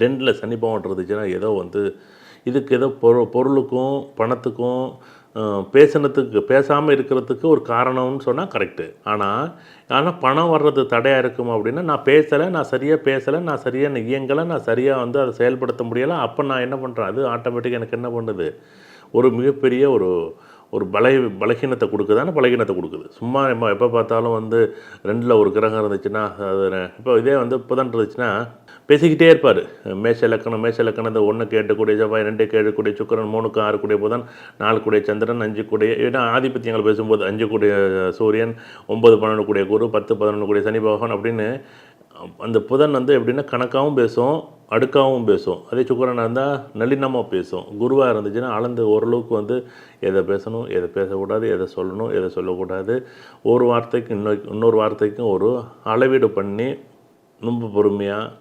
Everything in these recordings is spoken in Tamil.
2ல் சனி பகவான் இருந்துச்சுன்னா ஏதோ வந்து இதுக்கு ஏதோ பொருளுக்கும் பணத்துக்கும் பேசாமல் இருக்கிறதுக்கு ஒரு காரணம்னு சொன்னால் கரெக்டு. ஆனால் பணம் வர்றது தடையாக இருக்குமா அப்படின்னா, நான் பேசலை, நான் சரியாக பேசலை, நான் சரியாக இயங்கலை, நான் சரியாக வந்து அதை செயல்படுத்த முடியலை. அப்போ நான் என்ன பண்ணுறேன், அது ஆட்டோமேட்டிக்காக எனக்கு என்ன பண்ணுது, ஒரு மிகப்பெரிய ஒரு ஒரு பலகீனத்தை கொடுக்குதானே, பலகீனத்தை கொடுக்குது. சும்மா நம்ம எப்போ பார்த்தாலும் வந்து 2ல் ஒரு கிரகம் இருந்துச்சுன்னா, அது இப்போ இதே வந்து புதன் இருந்துச்சுன்னா பேசிக்கிட்டே இருப்பார். மேஷ லக்கணம் இந்த 1க்கு 8 கூடிய செவ்வாய், 2க்கு 7 கூடிய சுக்கிரன், 3க்கு 6 கூடிய புதன், 4 கூடிய சந்திரன், 5 கூடிய ஏன்னா ஆதிபத்தியங்கள் பேசும்போது 5 கூடிய சூரியன், 9 12 கூடிய குரு, 10 11 கூடிய சனி பகவான் அப்படின்னு அந்த புதன் வந்து எப்படின்னா கணக்காகவும் பேசும், அடுக்காகவும் பேசும். அதே சுக்கிரனாக இருந்தால் நளினமாக பேசும். குருவாக இருந்துச்சுன்னா அளந்து ஓரளவுக்கு வந்து எதை பேசணும், எதை பேசக்கூடாது, எதை சொல்லணும், எதை சொல்லக்கூடாது, ஒரு வார்த்தைக்கு இன்னொரு வார்த்தைக்கும் ஒரு அளவீடு பண்ணி ரொம்ப பொறுமையாக,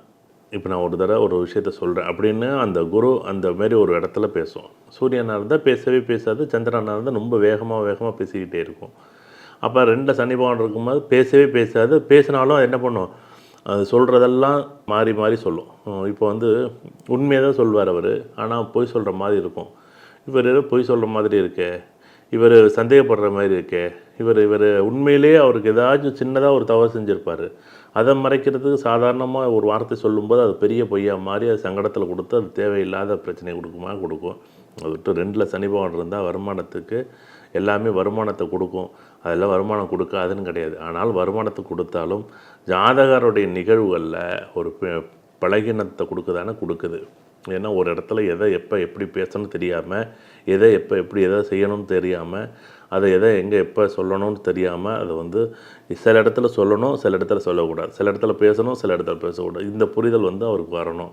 இப்போ நான் ஒரு தடவை ஒரு விஷயத்த சொல்கிறேன் அப்படின்னு அந்த குரு அந்த மாரி ஒரு இடத்துல பேசும். சூரியனாக இருந்தால் பேசவே பேசாது, சந்திரனாக இருந்தால் ரொம்ப வேகமாக பேசிக்கிட்டே இருக்கும். அப்போ 2ல் சனி பகவான் இருக்கும்போது பேசவே பேசாது, பேசினாலும் அது என்ன பண்ணும், அது சொல்கிறதெல்லாம் மாறி சொல்லும். இப்போ வந்து உண்மையை தான் சொல்வார் அவர், ஆனால் பொய் சொல்கிற மாதிரி இருக்கும். இவர் ஏதோ பொய் சொல்கிற மாதிரி இருக்கே, இவர் சந்தேகப்படுற மாதிரி இருக்கே, இவர் உண்மையிலேயே அவருக்கு ஏதாச்சும் சின்னதாக ஒரு தவறு செஞ்சுருப்பார். அதை மறைக்கிறதுக்கு சாதாரணமாக ஒரு வார்த்தை சொல்லும்போது அது பெரிய பொய்யாக மாறி அது சங்கடத்தில் கொடுத்து அது தேவையில்லாத பிரச்சனையை கொடுக்கும். அது விட்டு 2ல் சனி பகவான் இருந்தால் வருமானத்துக்கு எல்லாமே வருமானத்தை கொடுக்கும். அதெல்லாம் வருமானம் கொடுக்காதுன்னு கிடையாது. ஆனால் வருமானத்தை கொடுத்தாலும் ஜாதகருடைய நிகழ்வுகளில் ஒரு பலகீனத்தை கொடுக்குது. ஏன்னா ஒரு இடத்துல எதை எப்போ எப்படி பேசணும்னு தெரியாமல், எதை எப்போ எப்படி எதை செய்யணும்னு தெரியாமல், அதை எதை எங்கே எப்போ சொல்லணும்னு தெரியாமல், அதை வந்து சில இடத்துல சொல்லணும், சில இடத்துல சொல்லக்கூடாது, சில இடத்துல பேசணும், சில இடத்துல பேசக்கூடாது. இந்த புரிதல் வந்து அவருக்கு வரணும்.